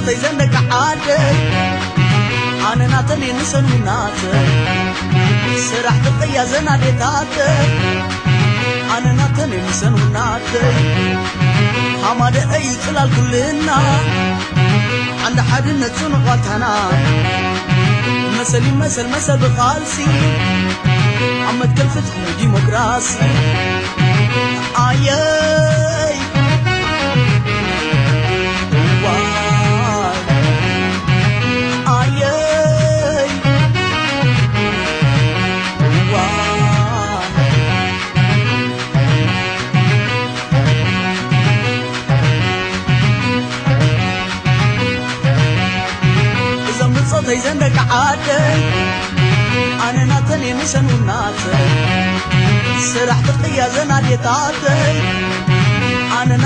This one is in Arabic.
صوتي زندك عادي أنا ناتني نسن وناتي سرح تقيا زنادي تاتي أنا ناتني نسن وناتي حماد أي خلال كلنا عند حد نتون غتنا مسلي مسل بخالسي عمد كلفتهم ديمقراسي آيي واي آيي واي إذا متصدي زندك عادي أنا ناتني نسن وناتي سرح تقيا زنادي تاتي أنا